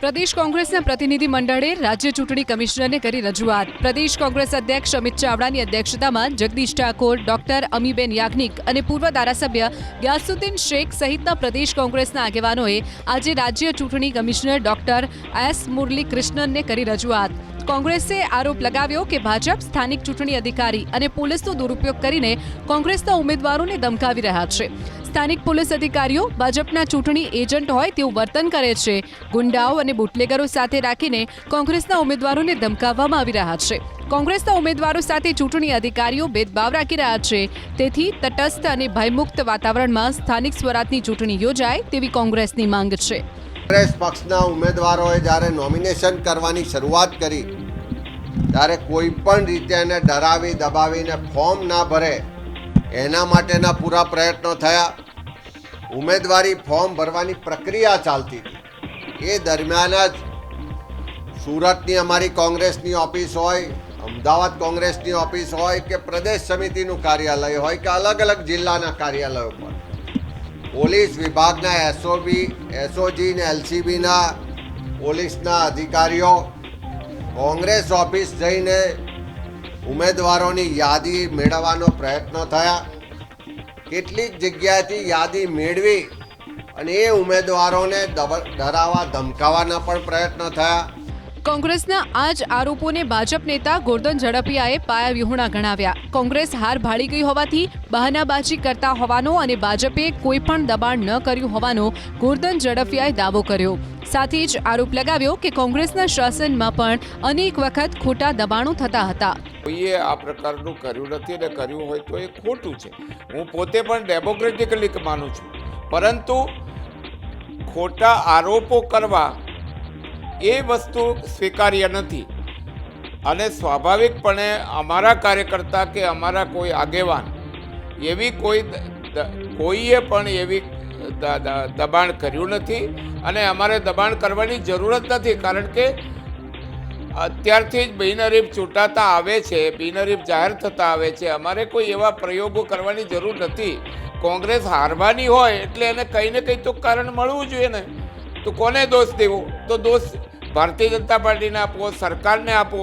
प्रदेश कांग्रेसના પ્રતિનિધિમંડળે રાજ્ય ચૂંટણી કમિશનરને કરી રજૂઆત। પ્રદેશ કોંગ્રેસ અધ્યક્ષ અમિત ચાવડાની અધ્યક્ષતામાં જગદીશ ઠાકોર, ડોક્ટર અમીબેન યાજ્ઞિક અને પૂર્વ ધારાસભ્ય ગિયાસુદ્દીન શેખ સહિતના પ્રદેશ કોંગ્રેસના આગેવાનોએ આજે રાજ્ય ચૂંટણી કમિશનર ડોક્ટર એસ મુરલી કૃષ્ણનને કરી રજૂઆત। કોંગ્રેસે આરોપ લગાવ્યો કે ભાજપ સ્થાનિક ચૂંટણી અધિકારી અને પોલીસનો દુરુપયોગ કરીને કોંગ્રેસના ઉમેદવારોને ધમકાવી રહ્યા છે। સ્થાનિક પોલીસ અધિકારીઓ ભાજપના ચૂંટણી એજન્ટ હોય તેવું વર્તન કરે છે। ગુંડાઓ અને બુટલેગરો સાથે રાખીને કોંગ્રેસના ઉમેદવારોને ધમકાવવામાં આવી રહ્યા છે। કોંગ્રેસના ઉમેદવારો સાથે ચૂંટણી અધિકારીઓ ભેદભાવ રાખી રહ્યા છે। તેથી તટસ્થ અને ભયમુક્ત વાતાવરણમાં સ્થાનિક સ્વરાજની ચૂંટણી યોજાય તેવી કોંગ્રેસની માંગ છે। કોંગ્રેસ પક્ષના ઉમેદવારોએ જ્યારે નોમિનેશન કરવાની શરૂઆત કરી ત્યારે કોઈ પણ રીતે એને ડરાવી દબાવીને ફોર્મ ના ભરે એના માટેના પૂરા પ્રયત્નો થયા। ઉમેદવારી ફોર્મ ભરવાની પ્રક્રિયા ચાલતી હતી। એ દરમિયાન જ સુરતની અમારી કોંગ્રેસની ઓફિસ હોય, અમદાવાદ કોંગ્રેસની ઓફિસ હોય કે પ્રદેશ સમિતિનું કાર્યાલય હોય કે અલગ અલગ જિલ્લાના કાર્યાલયો પર પોલીસ વિભાગના એસઓજી ને એલસીબીના પોલીસના અધિકારીઓ કોંગ્રેસ ઓફિસ જઈને ઉમેદવારોની યાદી મેળવવાનો પ્રયત્ન થયા। કેટલીક જગ્યાએથી યાદી મેળવી અને એ ઉમેદવારોને ડરાવવા ધમકાવવાના પણ પ્રયત્ન થયા। કોંગ્રેસના આ જ આરોપોને ભાજપ નેતા ગોરધન ઝડપિયાએ પાયાવિહોણા ગણાવ્યા। કોંગ્રેસ હાર ભાળી ગઈ હોવાથી બહાનાબાજી કરતા હોવાનો અને ભાજપે કોઈ પણ દબાણ ન કર્યું હોવાનો ગોરધન ઝડપિયાએ દાવો કર્યો। સાથે જ આરોપ લગાવ્યો કે કોંગ્રેસના શાસનમાં પણ અનેક વખત ખોટા દબાણો થતા હતા। કોઈએ આ પ્રકારનું કર્યું નથી અને કર્યું હોય તો એ ખોટું છે। હું પોતે પણ ડેમોક્રેટિકલી માનું છું, પરંતુ ખોટા આરોપો કરવા એ વસ્તુ સ્વીકાર્ય નથી અને સ્વાભાવિકપણે અમારા કાર્યકર્તા કે અમારા કોઈ આગેવાન એવી કોઈએ પણ એવી દબાણ કર્યું નથી અને અમારે દબાણ કરવાની જરૂરત નથી, કારણ કે અત્યારથી જ બિનહરીફ ચૂંટાતા આવે છે, બિનહરીફ જાહેર થતા આવે છે। અમારે કોઈ એવા પ્રયોગો કરવાની જરૂર નથી। કોંગ્રેસ હારવાની હોય એટલે એને કંઈ ને કંઈ તો કારણ મળવું જોઈએ ને। તો કોને દોષ દેવો? તો દોષ ભારતીય જનતા પાર્ટીને આપો, સરકારને આપો।